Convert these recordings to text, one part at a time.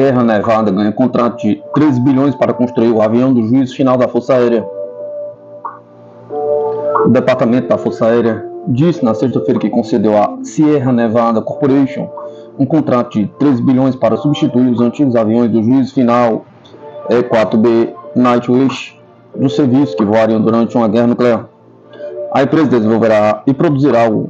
Sierra Nevada ganha contrato de 13 bilhões para construir o avião do juízo final da Força Aérea. O Departamento da Força Aérea disse na sexta-feira que concedeu à Sierra Nevada Corporation um contrato de 13 bilhões para substituir os antigos aviões do juízo final E-4B Nightwish do serviço que voariam durante uma guerra nuclear. A empresa desenvolverá e produzirá o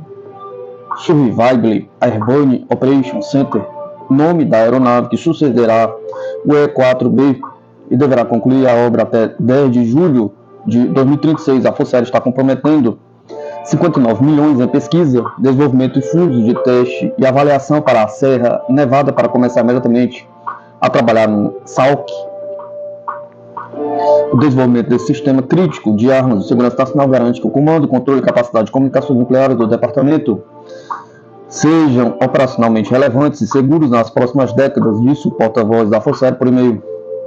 Survivable Airborne Operation Center, nome da aeronave que sucederá o E-4B, e deverá concluir a obra até 10 de julho de 2036. A Força Aérea está comprometendo 59 milhões em pesquisa, desenvolvimento e fundos de teste e avaliação para a Sierra Nevada para começar imediatamente a trabalhar no SAOC. O desenvolvimento desse sistema crítico de armas de segurança nacional garante que o comando, controle e capacidade de comunicações nucleares do departamento sejam operacionalmente relevantes e seguros nas próximas décadas, disse o porta-voz da Força Aérea por e-mail.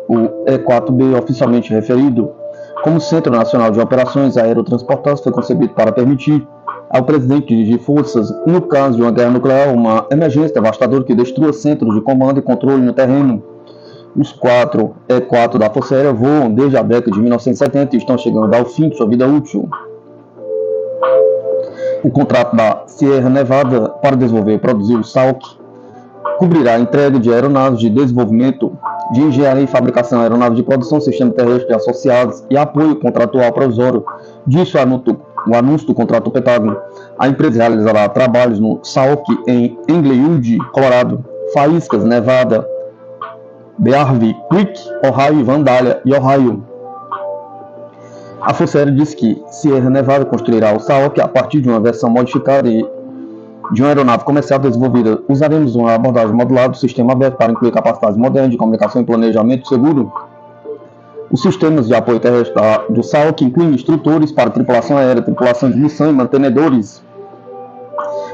O E-4B, oficialmente referido como Centro Nacional de Operações Aerotransportadas, foi concebido para permitir ao presidente dirigir forças no caso de uma guerra nuclear, uma emergência devastadora que destrua centros de comando e controle no terreno. Os 4 E-4 da Força Aérea voam desde a década de 1970 e estão chegando ao fim de sua vida útil. O contrato da Sierra Nevada para desenvolver e produzir o SAOC cobrirá a entrega de aeronaves de desenvolvimento, de engenharia e fabricação, aeronaves de produção, sistema terrestre associados e apoio contratual provisório, disse o anúncio do contrato do Pentágono. A empresa realizará trabalhos no SAOC em Englewood, Colorado, Faíscas, Nevada, Bearville Creek, Ohio e Vandalia, Ohio. A Força Aérea disse que Sierra Nevada construirá o SAOC a partir de uma versão modificada de uma aeronave comercial desenvolvida. Usaremos uma abordagem modular do sistema aberto para incluir capacidades modernas de comunicação e planejamento seguro. Os sistemas de apoio terrestre do SAOC incluem instrutores para tripulação aérea, tripulação de missão e mantenedores,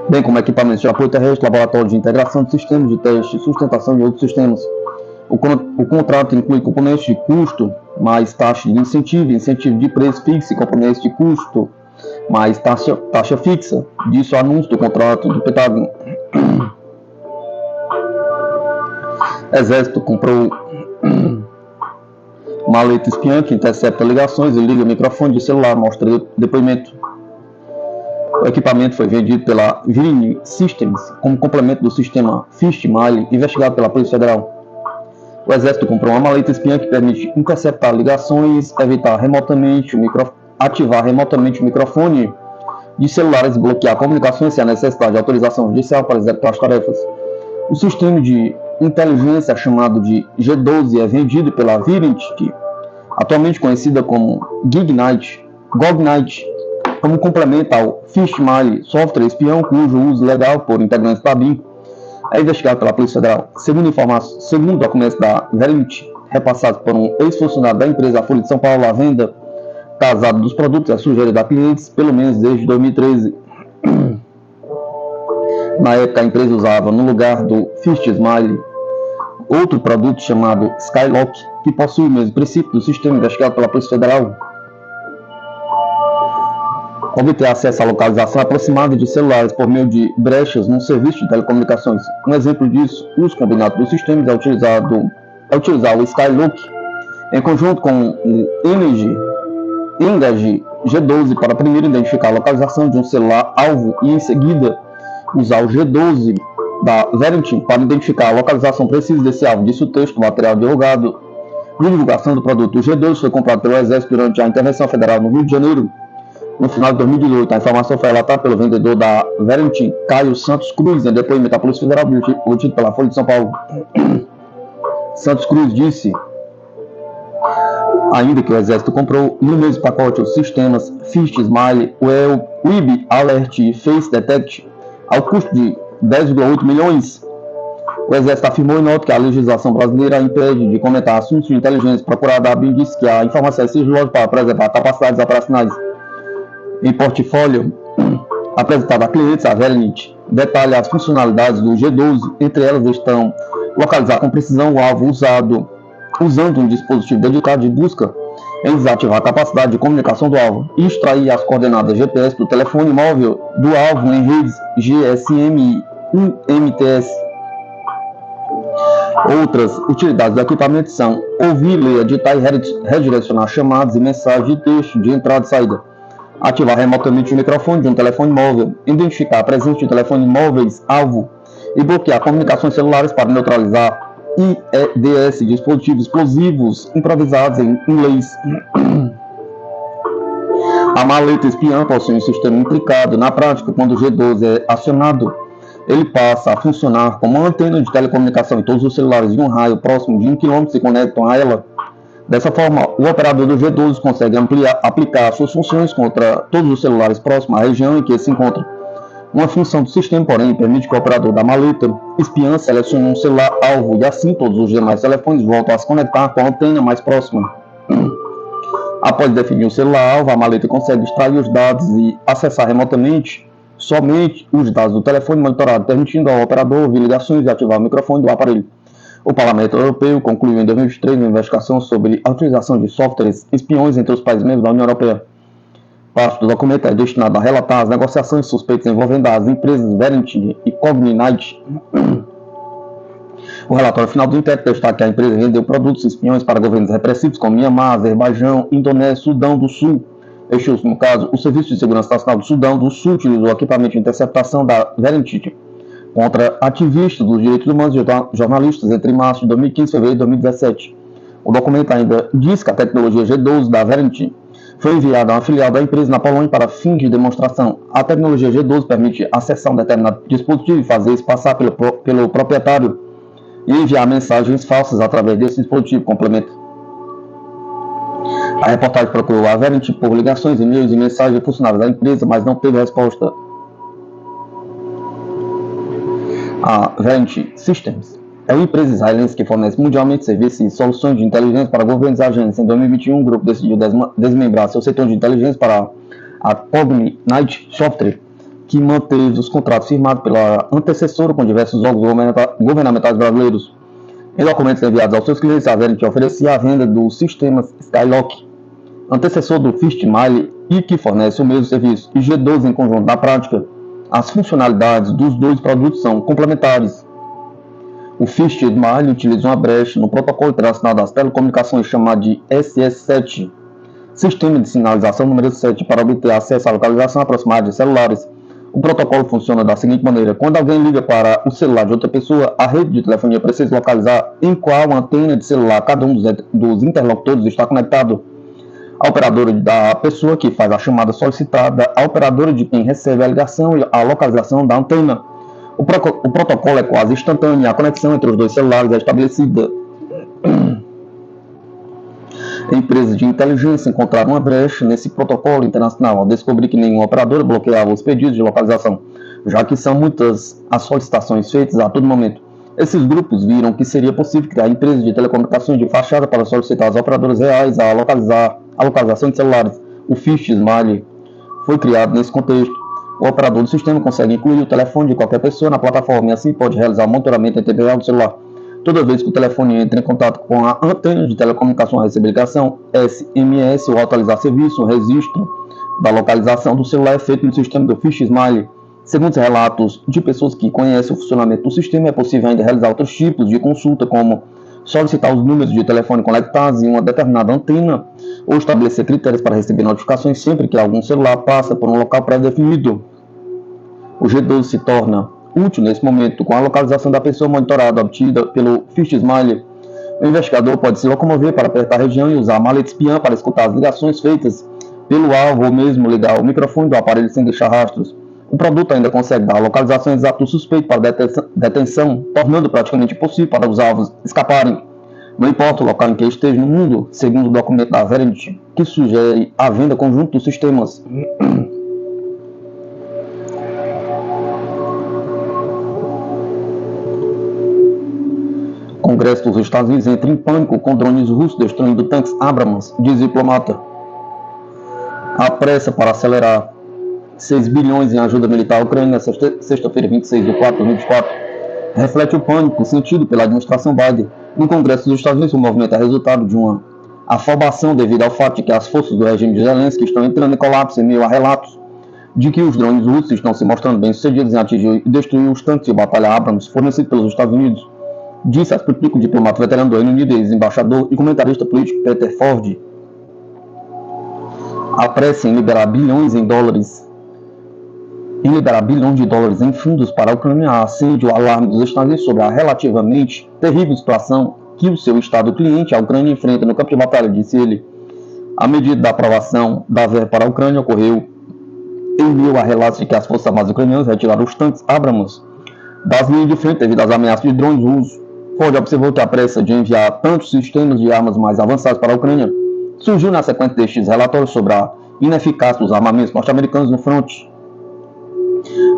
bem como equipamentos de apoio terrestre, laboratório de integração de sistemas de teste e sustentação de outros sistemas. O contrato inclui componentes de custo, mais taxa de incentivo, incentivo de preço fixo e componentes de custo, mais taxa fixa, disse o anúncio do contrato do Pentágono. Exército comprou maleta espiã que intercepta ligações e liga microfone de celular, mostra depoimento. O equipamento foi vendido pela Virini Systems como complemento do sistema Fishmile, investigado pela Polícia Federal. O Exército comprou uma maleta espiã que permite interceptar ligações, ativar remotamente o microfone de celulares e bloquear comunicações sem a necessidade de autorização judicial para executar as tarefas. O sistema de inteligência chamado de G12 é vendido pela Virintic, atualmente conhecida como Cognite, como complemento ao Fishmile, software espião cujo uso legal por integrantes da BIM é investigado pela Polícia Federal. Segundo documentos da Verint, repassados por um ex-funcionário da empresa Folha de São Paulo, a venda casada dos produtos é sugerida a clientes pelo menos desde 2013. Na época, a empresa usava, no lugar do Fishmile, outro produto chamado Skylock, que possui o mesmo princípio do sistema investigado pela Polícia Federal. Obter acesso à localização aproximada de celulares por meio de brechas num serviço de telecomunicações. Um exemplo disso, o uso combinado dos sistemas é utilizar o Skylock em conjunto com o Engage G12 para primeiro identificar a localização de um celular alvo e em seguida usar o G12 da Verint para identificar a localização precisa desse alvo, disse o texto do material divulgado de divulgação do produto. O G12 foi comprado pelo Exército durante a intervenção federal no Rio de Janeiro no final de 2018. A informação foi relatada pelo vendedor da Verint, Caio Santos Cruz, em depoimento à Polícia Federal obtido pela Folha de São Paulo. Santos Cruz disse ainda que o Exército comprou no mesmo pacote os sistemas Fishmile, Web Alert e Face Detect ao custo de 10,8 milhões. O Exército afirmou em nota que a legislação brasileira impede de comentar assuntos de inteligência. Procurada, a BIM disse que a informação é sigilosa para preservar capacidades operacionais. Em portfólio apresentado a clientes, a Verint detalha as funcionalidades do G12. Entre elas estão localizar com precisão o alvo usando um dispositivo dedicado de busca em desativar a capacidade de comunicação do alvo e extrair as coordenadas GPS do telefone móvel do alvo em redes GSM e UMTS. Outras utilidades do equipamento são ouvir, ler, editar e redirecionar chamadas e mensagens de texto de entrada e saída, ativar remotamente o microfone de um telefone móvel, identificar a presença de telefones móveis alvo e bloquear comunicações celulares para neutralizar IEDS, dispositivos explosivos improvisados em inglês. A maleta espiã possui um sistema intricado. Na prática, quando o G12 é acionado, ele passa a funcionar como uma antena de telecomunicação e todos os celulares de um raio próximo de 1 km se conectam a ela. Dessa forma, o operador do G12 consegue aplicar suas funções contra todos os celulares próximos à região em que se encontra. Uma função do sistema, porém, permite que o operador da maleta espiã selecione um celular alvo e assim todos os demais telefones voltam a se conectar com a antena mais próxima. Após definir um celular alvo, a maleta consegue extrair os dados e acessar remotamente somente os dados do telefone monitorado, permitindo ao operador ouvir ligações e ativar o microfone do aparelho. O Parlamento Europeu concluiu em 2023 uma investigação sobre a utilização de softwares espiões entre os países membros da União Europeia. Parte do documento é destinado a relatar as negociações suspeitas envolvendo as empresas Verint e Cognite. O relatório final do inquérito destaca que a empresa vendeu produtos espiões para governos repressivos como Myanmar, Azerbaijão, Indonésia, Sudão do Sul. Este último caso, o Serviço de Segurança Nacional do Sudão do Sul utilizou o equipamento de interceptação da Verint contra ativistas dos direitos humanos e jornalistas entre março de 2015 e fevereiro de 2017. O documento ainda diz que a tecnologia G12 da Verint foi enviada a uma filial da empresa na Polônia para fins de demonstração. A tecnologia G12 permite acessar um determinado dispositivo e fazer isso passar pelo proprietário e enviar mensagens falsas através desse dispositivo, complementa. A reportagem procurou a Verint por ligações, e-mails e mensagens de funcionários da empresa, mas não teve resposta. A Verint Systems é uma empresa israelense que fornece mundialmente serviços e soluções de inteligência para governos e agências. Em 2021, o grupo decidiu desmembrar seu setor de inteligência para a Cognite Software, que manteve os contratos firmados pela antecessora com diversos órgãos governamentais brasileiros. Em documentos enviados aos seus clientes, a Verint oferecia a venda dos sistemas Skylock, antecessor do Fistmile, e que fornece o mesmo serviço, e G12 em conjunto. Na prática, as funcionalidades dos dois produtos são complementares. O Fistmile utiliza uma brecha no protocolo internacional das telecomunicações chamado de SS7, Sistema de Sinalização número 7, para obter acesso à localização aproximada de celulares. O protocolo funciona da seguinte maneira: quando alguém liga para o celular de outra pessoa, a rede de telefonia precisa localizar em qual antena de celular cada um dos interlocutores está conectado. A operadora da pessoa que faz a chamada solicitada, a operadora de quem recebe a ligação e a localização da antena. O protocolo é quase instantâneo e a conexão entre os dois celulares é estabelecida. Empresas de inteligência encontraram uma brecha nesse protocolo internacional ao descobrir que nenhuma operadora bloqueava os pedidos de localização, já que são muitas as solicitações feitas a todo momento. Esses grupos viram que seria possível criar empresas de telecomunicações de fachada para solicitar às operadoras reais a localização de celulares. O Fistmile foi criado nesse contexto. O operador do sistema consegue incluir o telefone de qualquer pessoa na plataforma e assim pode realizar o monitoramento em tempo real do celular. Toda vez que o telefone entra em contato com a antena de telecomunicação a receber ligação, SMS ou atualizar serviço, o registro da localização do celular é feito no sistema do Fistmile. Segundo os relatos de pessoas que conhecem o funcionamento do sistema, é possível ainda realizar outros tipos de consulta, como solicitar os números de telefone conectados em uma determinada antena ou estabelecer critérios para receber notificações sempre que algum celular passa por um local pré-definido. O G12 se torna útil nesse momento com a localização da pessoa monitorada obtida pelo Fistmile. O investigador pode se locomover para apertar a região e usar a maleta espiã para escutar as ligações feitas pelo alvo ou mesmo ligar o microfone do aparelho sem deixar rastros. O produto ainda consegue dar a localização exata do suspeito para detenção, tornando praticamente impossível para os alvos escaparem. Não importa o local em que esteja no mundo, segundo o documento da Verint, que sugere a venda conjunta dos sistemas. O Congresso dos Estados Unidos entra em pânico com drones russos destruindo tanques Abrams, diz diplomata. A pressa para acelerar 6 bilhões em ajuda militar à Ucrânia nesta sexta-feira, 26 de 4 de 2024, reflete o pânico sentido pela administração Biden. No Congresso dos Estados Unidos, o movimento é resultado de uma afobação devido ao fato de que as forças do regime de Zelensky estão entrando em colapso em meio a relatos de que os drones russos estão se mostrando bem-sucedidos em atingir e destruir os tanques de batalha Abrams fornecidos pelos Estados Unidos. disse a Sputnik o diplomata veterano do Reino Unido, ex-embaixador e comentarista político Peter Ford. A pressa em liberar bilhões de dólares em fundos para a Ucrânia acende o alarme dos Estados Unidos sobre a relativamente terrível situação que o seu Estado cliente, a Ucrânia, enfrenta no campo de batalha, disse ele. A medida da aprovação da verba para a Ucrânia ocorreu em meio a relatos de que as forças armadas ucranianas retiraram os tanques Abrams das linhas de frente devido às ameaças de drones russos. Ford observou que a pressa de enviar tantos sistemas de armas mais avançados para a Ucrânia surgiu na sequência destes relatórios sobre a ineficácia dos armamentos norte-americanos no fronte.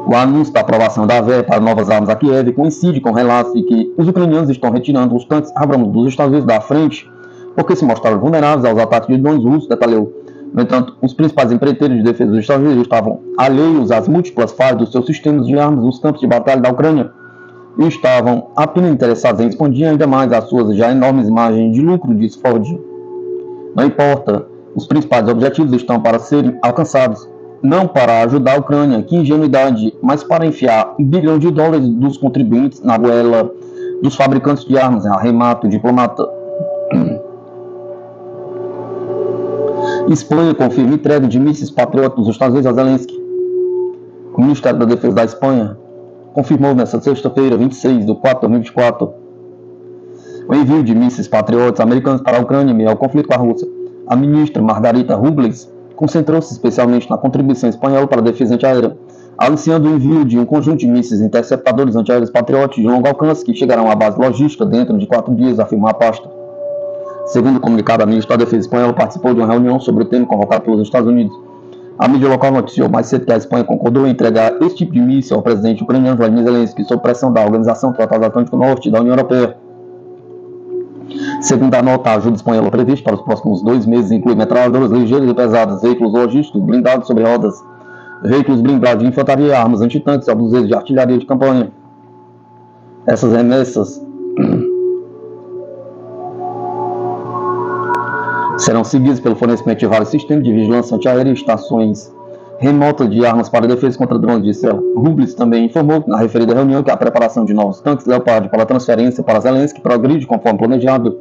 O anúncio da aprovação da verba para novas armas a Kiev coincide com relatos de que os ucranianos estão retirando os tanques Abrams dos Estados Unidos da frente porque se mostraram vulneráveis aos ataques de drones russos, detalhou. No entanto, os principais empreiteiros de defesa dos Estados Unidos estavam alheios às múltiplas falhas dos seus sistemas de armas nos campos de batalha da Ucrânia e estavam apenas interessados em expandir ainda mais as suas já enormes margens de lucro, disse Ford. Não importa, os principais objetivos estão para serem alcançados, não para ajudar a Ucrânia, que ingenuidade, mas para enfiar $1 bilhão dos contribuintes na goela dos fabricantes de armas, arremata o diplomata. Espanha confirma entrega de mísseis Patriot dos Estados Unidos a Zelensky. O Ministério da Defesa da Espanha confirmou nesta sexta-feira, 26 de 4 de 2024, o envio de mísseis Patriots americanos para a Ucrânia em meio ao conflito com a Rússia. A ministra Margarita Robles concentrou-se especialmente na contribuição espanhola para a defesa antiaérea, anunciando o envio de um conjunto de mísseis interceptadores antiaéreos Patriot de longo alcance que chegarão à base logística dentro de 4 dias, afirmou a pasta. Segundo o comunicado, a ministra da Defesa espanhola participou de uma reunião sobre o tema convocado pelos Estados Unidos. A mídia local noticiou mais cedo que a Espanha concordou em entregar esse tipo de míssil ao presidente ucraniano Vladimir Zelensky, sob pressão da Organização do Tratado Atlântico Norte e da União Europeia. Segundo a nota, a ajuda espanhola prevista para os próximos 2 meses inclui metralhadoras ligeiras e pesadas, veículos logísticos blindados sobre rodas, veículos blindados de infantaria, armas antitanques e obuses de artilharia de campanha. Essas remessas serão seguidas pelo fornecimento de vários sistemas de vigilância antiaérea e estações remotas de armas para defesa contra drones, disse ela. Robles também informou na referida reunião que a preparação de novos tanques Leopard para a transferência para Zelensky progride conforme planejado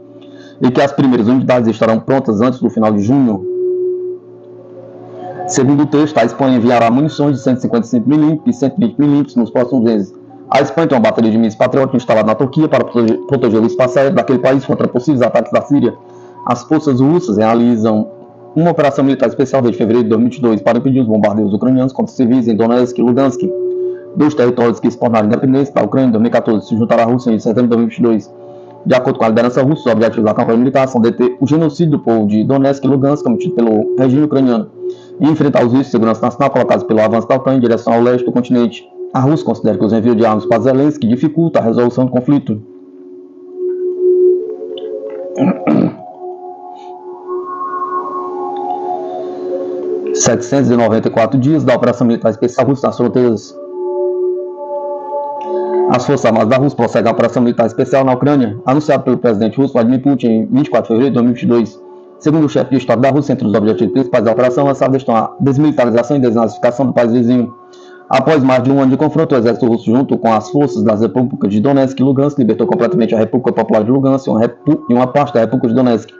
e que as primeiras unidades estarão prontas antes do final de junho. Segundo o texto, a Espanha enviará munições de 155mm e 120mm nos próximos meses. A Espanha tem uma bateria de mísseis Patriot instalada na Turquia para proteger o espaço aéreo daquele país contra possíveis ataques da Síria. As forças russas realizam uma operação militar especial desde fevereiro de 2022 para impedir os bombardeios ucranianos contra civis em Donetsk e Lugansk, 2 territórios que se tornaram independentes da Ucrânia em 2014 e se juntaram à Rússia em setembro de 2022. De acordo com a liderança russa, os objetivos da campanha militar são deter o genocídio do povo de Donetsk e Lugansk cometido pelo regime ucraniano e enfrentar os riscos de segurança nacional colocados pelo avanço da Ucrânia em direção ao leste do continente. A Rússia considera que os envios de armas para Zelensky dificultam a resolução do conflito. 794 dias da Operação Militar Especial Russa nas fronteiras. As Forças Armadas da Rússia prosseguem a Operação Militar Especial na Ucrânia, anunciada pelo presidente russo Vladimir Putin em 24 de fevereiro de 2022. Segundo o chefe de Estado da Rússia, entre os objetivos principais da operação lançada estão a desmilitarização e desnazificação do país vizinho. Após mais de um ano de confronto, o exército russo, junto com as forças das repúblicas de Donetsk e Lugansk, libertou completamente a República Popular de Lugansk e uma parte da República de Donetsk,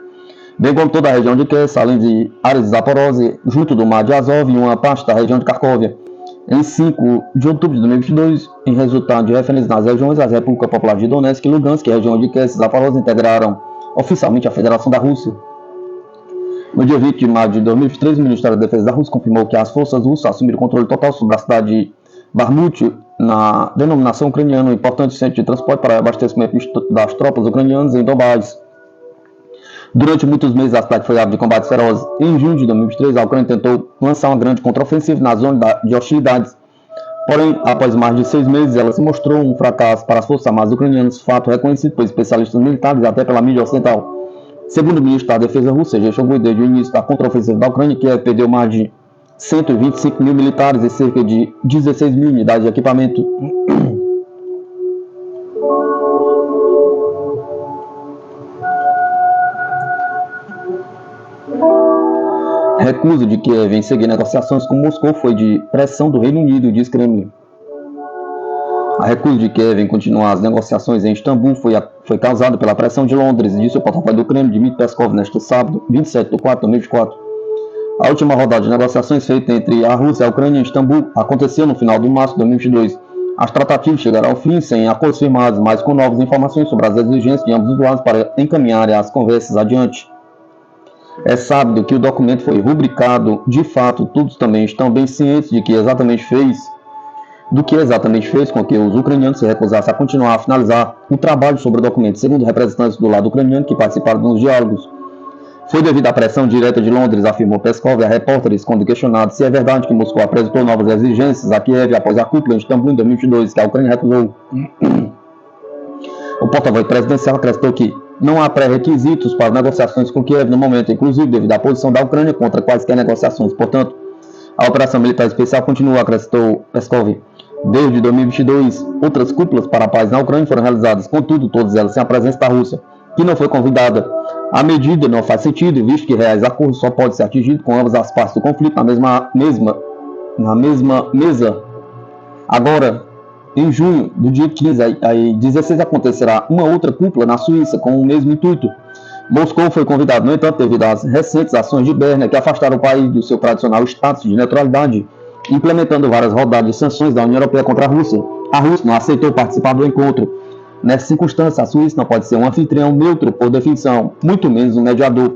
bem como toda a região de Kherson, além de áreas de Zaporozhye, junto do Mar de Azov e uma parte da região de Kharkovia. Em 5 de outubro de 2022, em resultado de referência nas regiões, as Repúblicas Populares de Donetsk e Lugansk e a região de Kherson e Zaporozhye integraram oficialmente a Federação da Rússia. No dia 20 de maio de 2023, o Ministério da Defesa da Rússia confirmou que as forças russas assumiram controle total sobre a cidade de Bakhmut, na denominação ucraniana, um importante centro de transporte para abastecimento das tropas ucranianas em Donbás. Durante muitos meses, a cidade foi alvo de combates ferozes. Em junho de 2023, a Ucrânia tentou lançar uma grande contraofensiva na zona de hostilidades. Porém, após mais de 6 meses, ela se mostrou um fracasso para as forças armadas ucranianas, fato reconhecido por especialistas militares e até pela mídia ocidental. Segundo o ministro da Defesa russo, Sergei Shoigu, desde o início da contraofensiva da Ucrânia, que perdeu mais de 125 mil militares e cerca de 16 mil unidades de equipamento. Recusa de Kiev em seguir negociações com Moscou foi de pressão do Reino Unido, diz Kremlin. A recusa de Kiev em continuar as negociações em Istambul foi causada pela pressão de Londres, disse o porta-voz do Kremlin, Dmitry Peskov, neste sábado, 27 de 4 de 2024. A última rodada de negociações feita entre a Rússia e a Ucrânia em Istambul aconteceu no final de março de 2022. As tratativas chegaram ao fim sem acordos firmados, mas com novas informações sobre as exigências de ambos os lados para encaminharem as conversas adiante. É sábado que o documento foi rubricado. De fato, todos também estão bem cientes do que exatamente fez com que os ucranianos se recusassem a continuar a finalizar o trabalho sobre o documento, segundo representantes do lado ucraniano que participaram dos diálogos. Foi devido à pressão direta de Londres, afirmou Peskov a repórteres quando questionado se é verdade que Moscou apresentou novas exigências a Kiev após a cúpula em Istambul em 2022, que a Ucrânia recusou. O porta-voz presidencial acrescentou que não há pré-requisitos para negociações com Kiev no momento, inclusive devido à posição da Ucrânia contra quaisquer negociações. Portanto, a operação militar especial continua, acrescentou Peskov. Desde 2022, outras cúpulas para a paz na Ucrânia foram realizadas, contudo, todas elas sem a presença da Rússia, que não foi convidada. A medida não faz sentido, visto que reais acordos só podem ser atingidos com ambas as partes do conflito na mesma mesa. Agora, em junho, do dia 15 a 16, acontecerá uma outra cúpula na Suíça com o mesmo intuito. Moscou foi convidado, no entanto, devido às recentes ações de Berna que afastaram o país do seu tradicional status de neutralidade, implementando várias rodadas de sanções da União Europeia contra a Rússia. A Rússia não aceitou participar do encontro. Nessa circunstância, a Suíça não pode ser um anfitrião neutro por definição, muito menos um mediador.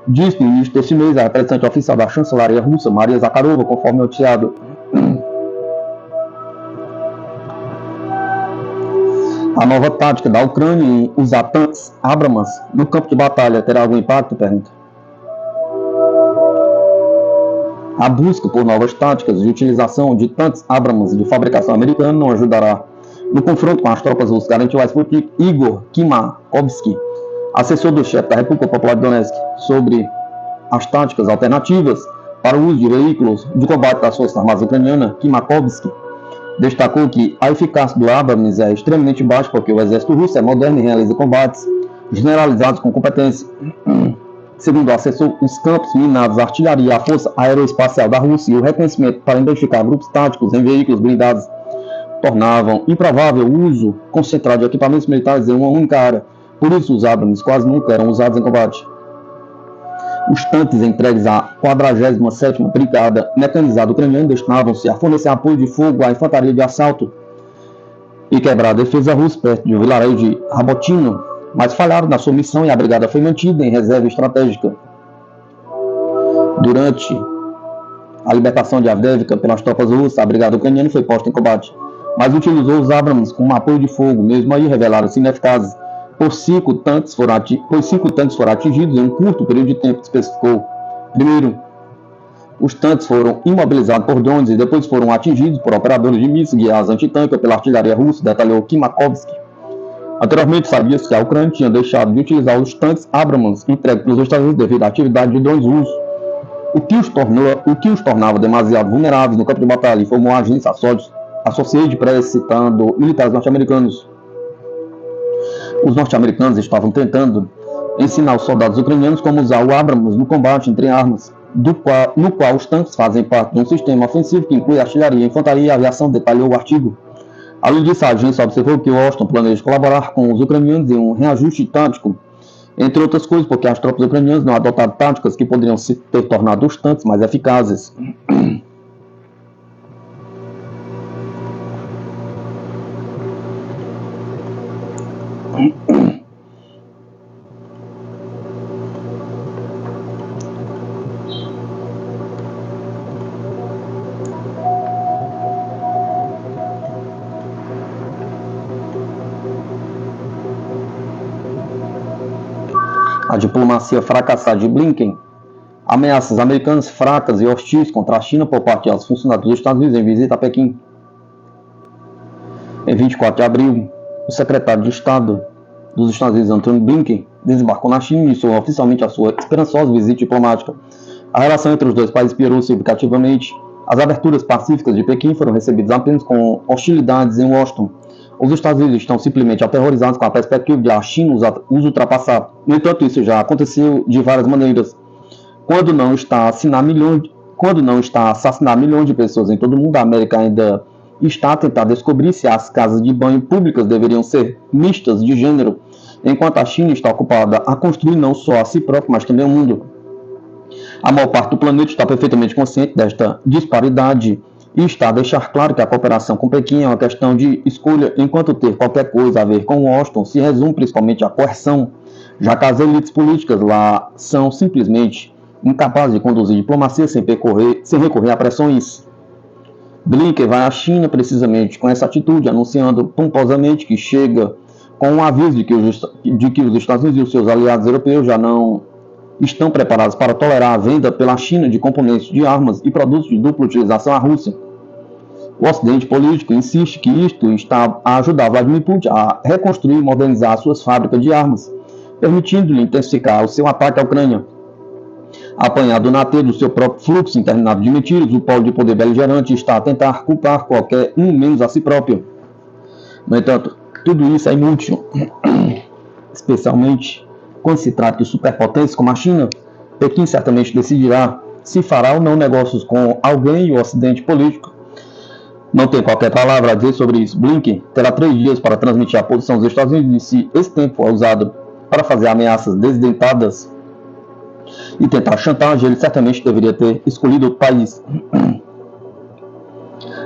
Disse no início deste mês a representante oficial da chancelaria russa, Maria Zakharova, conforme noticiado. A nova tática da Ucrânia em usar tanques Abrams no campo de batalha terá algum impacto? Pergunta. A busca por novas táticas de utilização de tanques Abrams de fabricação americana não ajudará. No confronto com as tropas russas, garantiu a Sputnik Igor Kimakovsky, assessor do chefe da República Popular de Donetsk, sobre as táticas alternativas para o uso de veículos de combate das Forças Armadas Ucranianas. Kimakovsky destacou que a eficácia do Abrams é extremamente baixa porque o exército russo é moderno e realiza combates generalizados com competência. Segundo o assessor, os campos minados, a artilharia, a força aeroespacial da Rússia e o reconhecimento para identificar grupos táticos em veículos blindados tornavam improvável o uso concentrado de equipamentos militares em uma única área. Por isso, os Abrams quase nunca eram usados em combate. Os tanques entregues à 47ª Brigada Mecanizada Ucraniana destinavam-se a fornecer apoio de fogo à infantaria de assalto e quebrar a defesa russa perto do vilarejo de Rabotino, mas falharam na sua missão e a brigada foi mantida em reserva estratégica. Durante a libertação de Avdiivka pelas tropas russas, a brigada ucraniana foi posta em combate, mas utilizou os Abrams como apoio de fogo, mesmo aí revelaram-se ineficazes, pois 5 tanques foram atingidos em um curto período de tempo, especificou. Primeiro, os tanques foram imobilizados por drones e depois foram atingidos por operadores de mísseis guiados antitanque pela artilharia russa, detalhou Kimakovsky. Anteriormente, sabia-se que a Ucrânia tinha deixado de utilizar os tanques Abrams entregues pelos Estados Unidos devido à atividade de drones russos, o que os tornava demasiado vulneráveis no campo de batalha, informou a agência Associated Press, citando militares norte-americanos. Os norte-americanos estavam tentando ensinar os soldados ucranianos como usar o Abrams no combate entre armas, no qual os tanques fazem parte de um sistema ofensivo que inclui artilharia, infantaria e aviação, detalhou o artigo. Além disso, a agência observou que Washington planeja colaborar com os ucranianos em um reajuste tático, entre outras coisas porque as tropas ucranianas não adotaram táticas que poderiam ter tornado os tanques mais eficazes. A diplomacia fracassada de Blinken, ameaças americanas fracas e hostis contra a China por parte dos funcionários dos Estados Unidos em visita a Pequim. Em 24 de abril, o secretário de Estado dos Estados Unidos, Antony Blinken, desembarcou na China e iniciou oficialmente a sua esperançosa visita diplomática. A relação entre os dois países piorou significativamente. As aberturas pacíficas de Pequim foram recebidas apenas com hostilidades em Washington. Os Estados Unidos estão simplesmente aterrorizados com a perspectiva de a China os ultrapassar. No entanto, isso já aconteceu de várias maneiras. Quando não está a assassinar milhões de pessoas em todo o mundo, a América ainda está a tentar descobrir se as casas de banho públicas deveriam ser mistas de gênero, enquanto a China está ocupada a construir não só a si própria, mas também o mundo. A maior parte do planeta está perfeitamente consciente desta disparidade e está a deixar claro que a cooperação com Pequim é uma questão de escolha, enquanto ter qualquer coisa a ver com Washington se resume principalmente à coerção, já que as elites políticas lá são simplesmente incapazes de conduzir diplomacia sem recorrer a pressões. Blinken vai à China precisamente com essa atitude, anunciando pomposamente que chega com um aviso de que os Estados Unidos e os seus aliados europeus já não estão preparados para tolerar a venda pela China de componentes de armas e produtos de dupla utilização à Rússia. O Ocidente político insiste que isto está a ajudar Vladimir Putin a reconstruir e modernizar suas fábricas de armas, permitindo-lhe intensificar o seu ataque à Ucrânia. Apanhado na teia do seu próprio fluxo interminável de mentiras, o polo de poder beligerante está a tentar culpar qualquer um menos a si próprio. No entanto, tudo isso é inútil, especialmente quando se trata de superpotências como a China. Pequim certamente decidirá se fará ou não negócios com alguém e o Ocidente político não tem qualquer palavra a dizer sobre isso. Blinken terá 3 dias para transmitir a posição dos Estados Unidos e se esse tempo for usado para fazer ameaças desdentadas e tentar chantagem, ele certamente deveria ter escolhido outro país.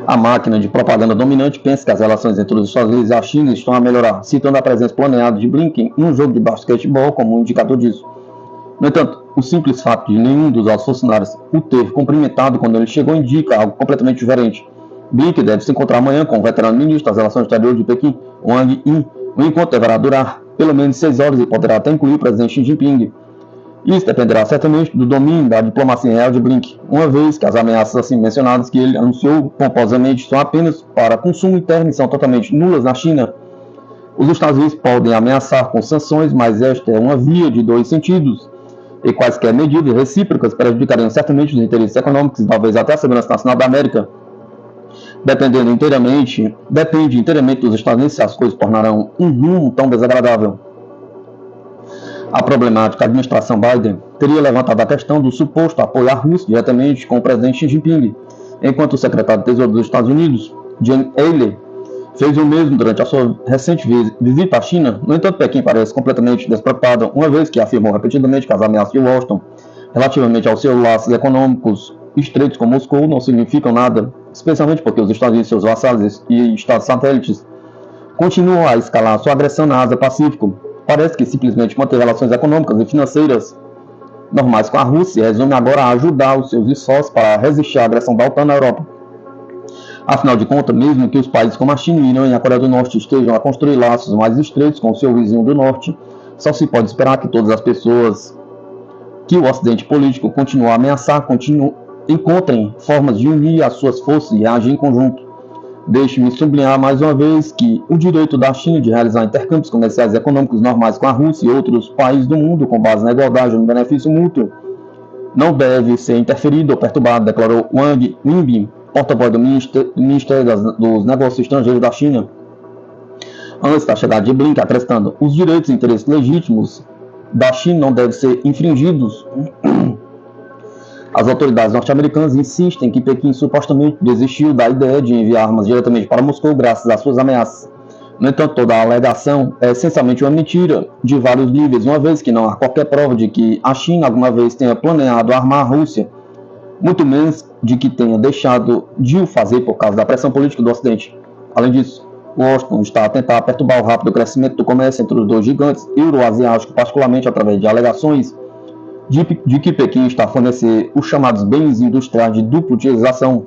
A máquina de propaganda dominante pensa que as relações entre os Estados Unidos e a China estão a melhorar, citando a presença planeada de Blinken em um jogo de basquetebol como um indicador disso. No entanto, o simples fato de nenhum dos altos funcionários o ter cumprimentado quando ele chegou indica algo completamente diferente. Blinken deve se encontrar amanhã com o veterano ministro das Relações Exteriores de Pequim, Wang Yi. O encontro deverá durar pelo menos 6 horas e poderá até incluir o presidente Xi Jinping. Isso dependerá certamente do domínio da diplomacia real de Blinken, uma vez que as ameaças assim mencionadas que ele anunciou pomposamente são apenas para consumo interno e são totalmente nulas na China. Os Estados Unidos podem ameaçar com sanções, mas esta é uma via de 2 sentidos, e quaisquer medidas recíprocas prejudicariam certamente os interesses econômicos e talvez até a segurança nacional da América. Depende inteiramente dos Estados Unidos se as coisas tornarão um rumo tão desagradável. A problemática administração Biden teria levantado a questão do suposto apoio à Rússia diretamente com o presidente Xi Jinping, enquanto o secretário de Tesouro dos Estados Unidos, Jen Haley, fez o mesmo durante a sua recente visita à China. No entanto, Pequim parece completamente despreocupado, uma vez que afirmou repetidamente que as ameaças de Washington relativamente aos seus laços econômicos estreitos com Moscou não significam nada, especialmente porque os Estados Unidos e seus vassalos e estados satélites continuam a escalar sua agressão na Ásia-Pacífico. Parece que simplesmente manter relações econômicas e financeiras normais com a Rússia resume agora a ajudar os seus esforços para resistir à agressão da OTAN na Europa. Afinal de contas, mesmo que os países como a China, Irã e a Coreia do Norte estejam a construir laços mais estreitos com o seu vizinho do Norte, só se pode esperar que todas as pessoas que o Ocidente político continua a ameaçar encontrem formas de unir as suas forças e agir em conjunto. Deixe-me sublinhar mais uma vez que o direito da China de realizar intercâmbios comerciais e econômicos normais com a Rússia e outros países do mundo com base na igualdade e no benefício mútuo não deve ser interferido ou perturbado, declarou Wang Wenbin, porta-voz do Ministério dos Negócios Estrangeiros da China. Antes da chegada de Blinken, acrescentando, os direitos e interesses legítimos da China não devem ser infringidos. As autoridades norte-americanas insistem que Pequim supostamente desistiu da ideia de enviar armas diretamente para Moscou graças às suas ameaças. No entanto, toda a alegação é essencialmente uma mentira de vários níveis, uma vez que não há qualquer prova de que a China alguma vez tenha planeado armar a Rússia, muito menos de que tenha deixado de o fazer por causa da pressão política do Ocidente. Além disso, Washington está a tentar perturbar o rápido crescimento do comércio entre os 2 gigantes euroasiáticos, particularmente através de alegações de que Pequim está a fornecer os chamados bens industriais de dupla utilização.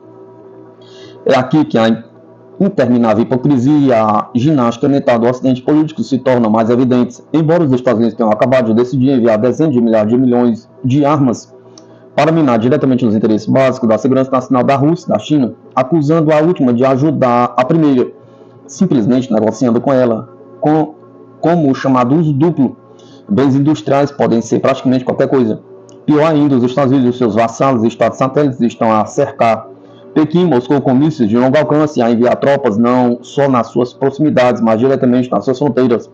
É aqui que a interminável hipocrisia e a ginástica mental do Ocidente político se tornam mais evidentes. Embora os Estados Unidos tenham acabado de decidir enviar dezenas de milhares de milhões de armas para minar diretamente os interesses básicos da segurança nacional da Rússia e da China, acusando a última de ajudar a primeira, simplesmente negociando com ela, como o chamado uso duplo. Bens industriais podem ser praticamente qualquer coisa. Pior ainda, os Estados Unidos e seus vassalos e estados satélites estão a cercar Pequim, Moscou com mísseis de longo alcance e a enviar tropas não só nas suas proximidades, mas diretamente nas suas fronteiras.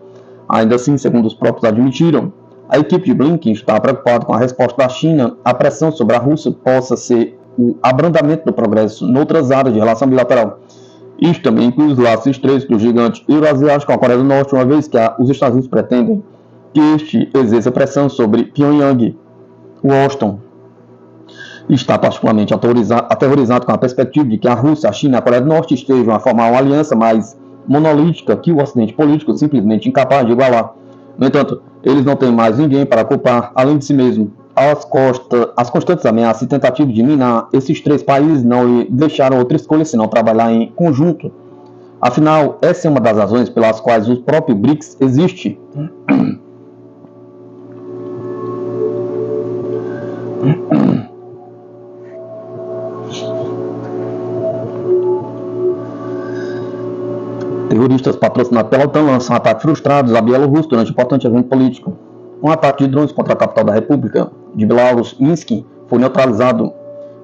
Ainda assim, segundo os próprios admitiram, a equipe de Blinken está preocupada com a resposta da China à pressão sobre a Rússia possa ser o abrandamento do progresso noutras áreas de relação bilateral. Isto também inclui os laços estreitos do gigante euroasiático com a Coreia do Norte, uma vez que os Estados Unidos pretendem que este exerça pressão sobre Pyongyang. Washington está particularmente aterrorizado com a perspectiva de que a Rússia, a China e a Coreia do Norte estejam a formar uma aliança mais monolítica que o Ocidente político simplesmente incapaz de igualar. No entanto, eles não têm mais ninguém para culpar além de si mesmo. As constantes ameaças e tentativas de minar esses três países não lhe deixaram outra escolha senão trabalhar em conjunto. Afinal, essa é uma das razões pelas quais o próprio BRICS existe. Terroristas patrocinados pela OTAN lançam ataques frustrados à Bielorrússia durante um importante evento político. Um ataque de drones contra a capital da República de Belarus, Minsk, foi neutralizado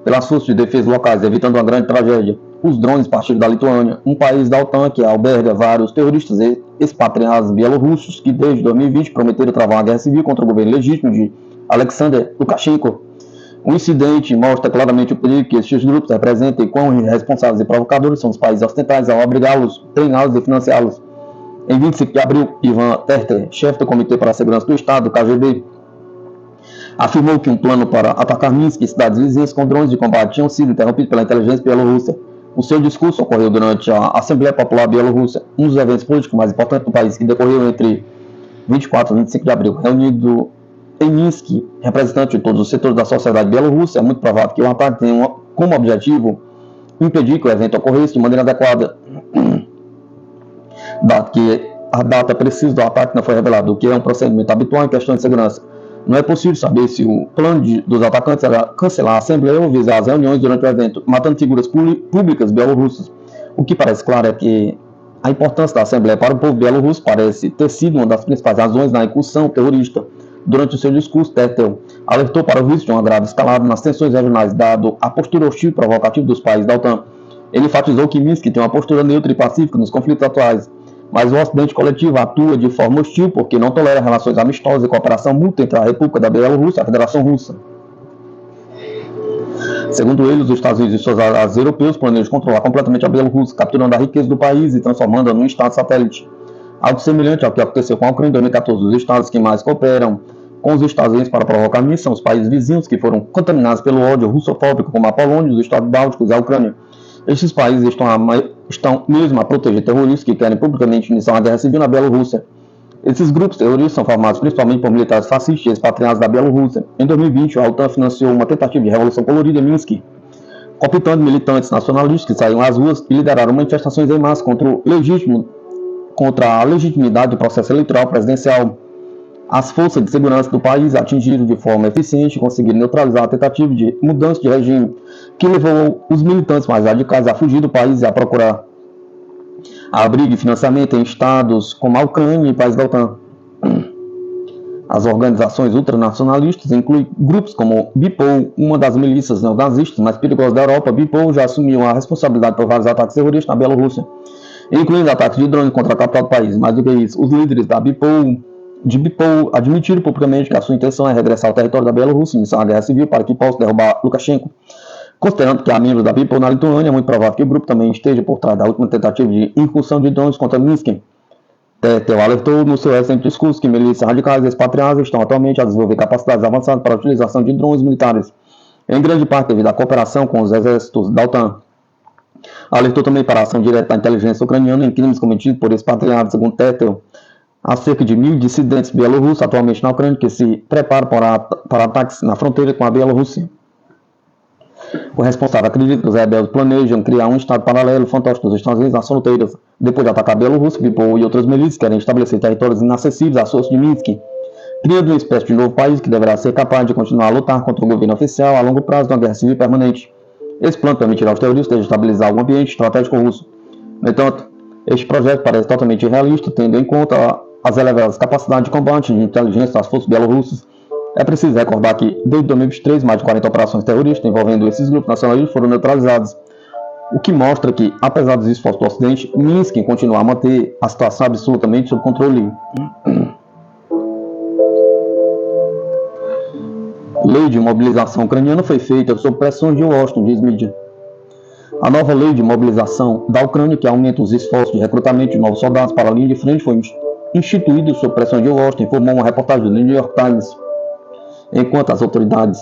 pelas forças de defesa locais, evitando uma grande tragédia. Os drones partiram da Lituânia, um país da OTAN que alberga vários terroristas expatriados bielorrussos que desde 2020 prometeram travar uma guerra civil contra o governo legítimo de Alexander Lukashenko. O incidente mostra claramente o perigo que estes grupos representam e quão irresponsáveis e provocadores são os países ocidentais ao obrigá-los, treiná-los e financiá-los. Em 25 de abril, Ivan Terter, chefe do Comitê para a Segurança do Estado, KGB, afirmou que um plano para atacar Minsk e cidades vizinhas com drones de combate tinham sido interrompido pela inteligência bielorrussa. O seu discurso ocorreu durante a Assembleia Popular Bielorrussa, um dos eventos políticos mais importantes do país, que decorreu entre 24 e 25 de abril. Reunido em Minsk, representantes de todos os setores da sociedade bielorrussa, é muito provável que o ataque tenha como objetivo impedir que o evento ocorresse de maneira adequada. Dado que a data precisa do ataque não foi revelada, o que é um procedimento habitual em questão de segurança. Não é possível saber se o plano dos atacantes era cancelar a Assembleia ou visar as reuniões durante o evento, matando figuras públicas bielorrussas. O que parece claro é que a importância da Assembleia para o povo bielorrusso parece ter sido uma das principais razões na incursão terrorista. Durante o seu discurso, Tertel alertou para o risco de uma grave escalada nas tensões regionais, dado a postura hostil e provocativa dos países da OTAN. Ele enfatizou que Minsk tem uma postura neutra e pacífica nos conflitos atuais, mas o Ocidente coletivo atua de forma hostil porque não tolera relações amistosas e cooperação mútua entre a República da Bielorrússia e a Federação Russa. Segundo ele, os Estados Unidos e seus aliados europeus planejam controlar completamente a Bielorrússia, capturando a riqueza do país e transformando-a num estado satélite. Algo semelhante ao que aconteceu com a Ucrânia em 2014, os estados que mais cooperam com os Estados Unidos para provocar Minsk são os países vizinhos que foram contaminados pelo ódio russofóbico, como a Polônia, os Estados Bálticos e a Ucrânia. Estes países estão mesmo a proteger terroristas que querem publicamente iniciar uma guerra civil na Bielorrússia. Esses grupos terroristas são formados principalmente por militares fascistas e expatriados da Bielorrússia. Em 2020, a OTAN financiou uma tentativa de revolução colorida em Minsk, cooptando militantes nacionalistas que saíram às ruas e lideraram manifestações em massa contra a legitimidade do processo eleitoral presidencial. As forças de segurança do país atingiram de forma eficiente e conseguiram neutralizar a tentativa de mudança de regime, que levou os militantes mais radicais a fugir do país e a procurar abrigo e financiamento em estados como a Ucrânia e países da OTAN. As organizações ultranacionalistas incluem grupos como BIPOL, uma das milícias neonazistas mais perigosas da Europa. BIPOL já assumiu a responsabilidade por vários ataques terroristas na Bielorrússia, incluindo ataques de drones contra a capital do país. Mais do que isso, os líderes da BIPOL admitiram publicamente que a sua intenção é regressar ao território da Bielorrússia e iniciar uma guerra civil para que possa derrubar Lukashenko. Considerando que há membros da BIPOL na Lituânia, é muito provável que o grupo também esteja por trás da última tentativa de incursão de drones contra Minsk. Tertel alertou no seu recente discurso que milícias radicais e expatriadas estão atualmente a desenvolver capacidades avançadas para a utilização de drones militares, em grande parte devido à cooperação com os exércitos da OTAN. Alertou também para a ação direta da inteligência ucraniana em crimes cometidos por expatriados, segundo Tertel. Há cerca de 1.000 dissidentes bielorrussos atualmente na Ucrânia que se preparam para ataques na fronteira com a Bielorrússia. O responsável acredita que os rebeldes planejam criar um estado paralelo fantástico dos Estados Unidos nas fronteiras. Depois de atacar a Bielorrússia, BIPOL e outras milícias querem estabelecer territórios inacessíveis às forças de Minsk, criando uma espécie de novo país que deverá ser capaz de continuar a lutar contra o governo oficial a longo prazo de uma guerra civil permanente. Esse plano permitirá aos terroristas desestabilizar o ambiente estratégico russo. No entanto, este projeto parece totalmente irrealista, tendo em conta as elevadas capacidades de combate de inteligência das forças bielorrussas. É preciso recordar que, desde 2023, mais de 40 operações terroristas envolvendo esses grupos nacionalistas foram neutralizadas, o que mostra que, apesar dos esforços do Ocidente, Minsk continua a manter a situação absolutamente sob controle. Lei de mobilização ucraniana foi feita sob pressão de Washington, diz mídia. A nova lei de mobilização da Ucrânia, que aumenta os esforços de recrutamento de novos soldados para a linha de frente, foi instituída sob pressão de Washington, informou uma reportagem do New York Times. Enquanto as autoridades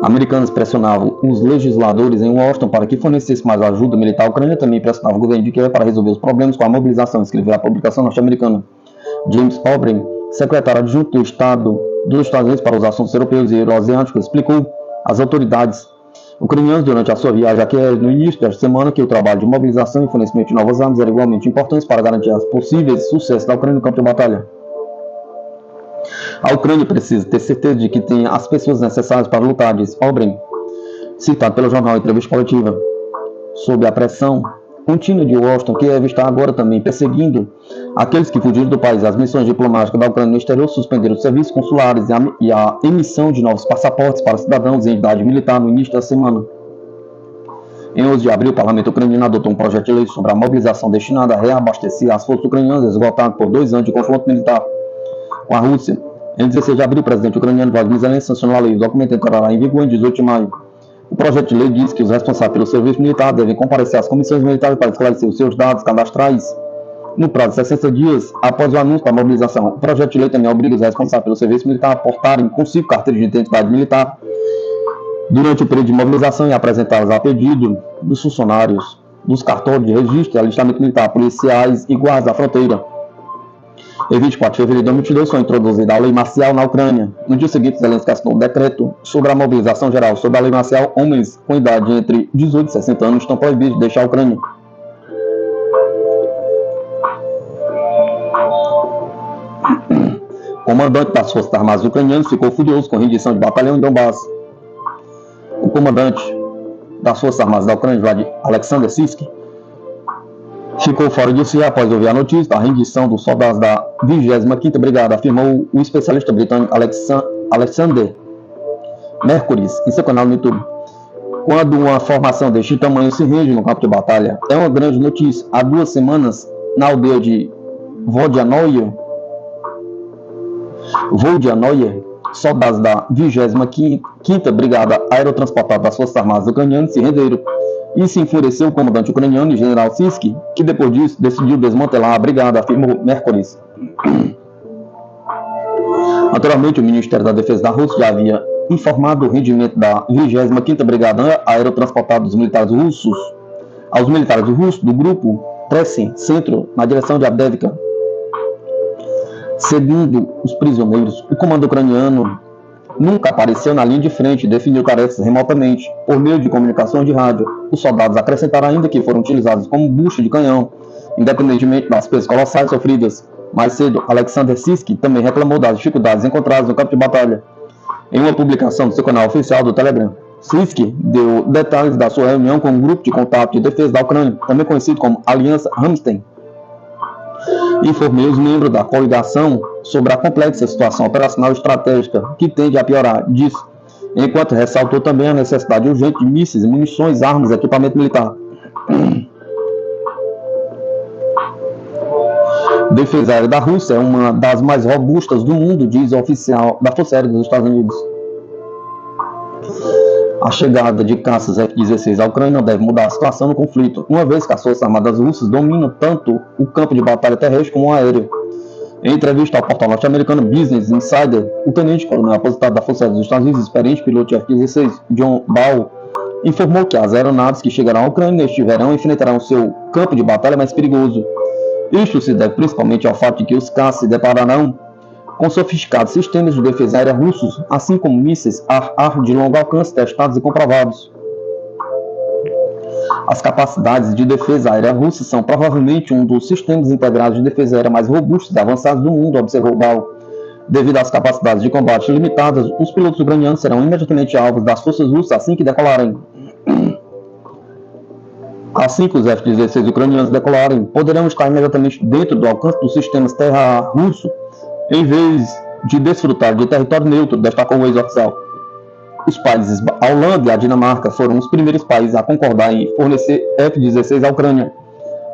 americanas pressionavam os legisladores em Washington para que fornecesse mais ajuda militar, a Ucrânia também pressionava o governo de Kiev para resolver os problemas com a mobilização, escreveu a publicação norte-americana. James O'Brien, secretário adjunto do Estado dos Estados Unidos para os assuntos europeus e euroasiáticos, explicou às autoridades ucranianas durante a sua viagem a Kiev no início desta semana que o trabalho de mobilização e fornecimento de novas armas era igualmente importante para garantir as possíveis sucessos da Ucrânia no campo de batalha. A Ucrânia precisa ter certeza de que tem as pessoas necessárias para lutar, disse O'Brien, citado pelo jornal Entrevista Coletiva. Sob a pressão contínua de Washington, Kiev está agora também perseguindo aqueles que fugiram do país. As missões diplomáticas da Ucrânia no exterior suspenderam os serviços consulares e a emissão de novos passaportes para cidadãos em idade militar no início da semana. Em 11 de abril, o parlamento ucraniano adotou um projeto de lei sobre a mobilização destinada a reabastecer as forças ucranianas esgotadas por 2 anos de confronto militar com a Rússia. Em 16 de abril, o presidente ucraniano Vladimir Zelensky sancionou a lei. O documento entrará em vigor em 18 de maio. O projeto de lei diz que os responsáveis pelo serviço militar devem comparecer às comissões militares para esclarecer os seus dados cadastrais no prazo de 60 dias após o anúncio da mobilização. O projeto de lei também obriga os responsáveis pelo serviço militar a portarem consigo carteira de identidade militar durante o período de mobilização e apresentá-las a pedido dos funcionários dos cartórios de registro e alistamento militar, policiais e guardas da fronteira. Em 24 de fevereiro de 2022 foi introduzida a lei marcial na Ucrânia. No dia seguinte, Zelensky assinou um decreto sobre a mobilização geral. Sob a lei marcial, homens com idade entre 18 e 60 anos estão proibidos de deixar a Ucrânia. O comandante das Forças Armadas ucranianas ficou furioso com a rendição de batalhão em Donbass. O comandante das Forças Armadas da Ucrânia, Alexander Syrskyi, ficou fora de si após ouvir a notícia da rendição dos soldados da 25ª Brigada, afirmou o especialista britânico Alexander Mercuris em seu canal no YouTube. Quando uma formação deste tamanho se rende no campo de batalha, é uma grande notícia. Há 2 semanas, na aldeia de Vodianoye, soldados da 25ª Brigada Aerotransportada das Forças Armadas Ucranianas se renderam. Isso enfureceu o comandante ucraniano e general Syrskyi, que depois disso decidiu desmantelar a brigada, afirmou Mercuris. Naturalmente, o Ministério da Defesa da Rússia já havia informado o rendimento da 25ª Brigada Aerotransportada dos militares russos aos militares russos do grupo Tressen Centro na direção de Avdiivka. Segundo os prisioneiros, o comando ucraniano nunca apareceu na linha de frente e definiu tarefas remotamente, por meio de comunicação de rádio. Os soldados acrescentaram ainda que foram utilizados como bucha de canhão, independentemente das perdas colossais sofridas. Mais cedo, Alexander Syrskyi também reclamou das dificuldades encontradas no campo de batalha. Em uma publicação do seu canal oficial do Telegram, Syrskyi deu detalhes da sua reunião com um grupo de contato de defesa da Ucrânia, também conhecido como Aliança Ramstein. Informei os membros da coligação sobre a complexa situação operacional e estratégica que tende a piorar, disse, enquanto ressaltou também a necessidade urgente de mísseis, munições, armas e equipamento militar. A defesa aérea da Rússia é uma das mais robustas do mundo, diz o oficial da Força Aérea dos Estados Unidos. A chegada de caças F-16 à Ucrânia não deve mudar a situação no conflito, uma vez que as Forças Armadas Russas dominam tanto o campo de batalha terrestre como o aéreo. Em entrevista ao portal norte-americano Business Insider, o tenente-coronel aposentado da Força Aérea dos Estados Unidos, experiente piloto de F-16, John Ball, informou que as aeronaves que chegarão à Ucrânia neste verão enfrentarão seu campo de batalha mais perigoso. Isto se deve principalmente ao fato de que os caças se depararão com sofisticados sistemas de defesa aérea russos, assim como mísseis ar-ar de longo alcance testados e comprovados. As capacidades de defesa aérea russas são provavelmente um dos sistemas integrados de defesa aérea mais robustos e avançados do mundo, observou Ball. Devido às capacidades de combate limitadas, os pilotos ucranianos serão imediatamente alvos das forças russas assim que decolarem. Assim que os F-16 ucranianos decolarem, poderão estar imediatamente dentro do alcance dos sistemas terra-ar russo, em vez de desfrutar de território neutro, destacou o ex-oficial. Os países, a Holanda e a Dinamarca, foram os primeiros países a concordar em fornecer F-16 à Ucrânia.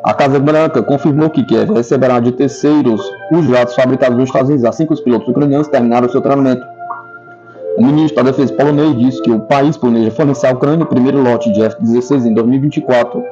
A Casa Branca confirmou que Kiev receberá de terceiros os jatos fabricados nos Estados Unidos assim que os pilotos ucranianos terminaram seu treinamento. O ministro da Defesa polonês disse que o país planeja fornecer à Ucrânia o primeiro lote de F-16 em 2024.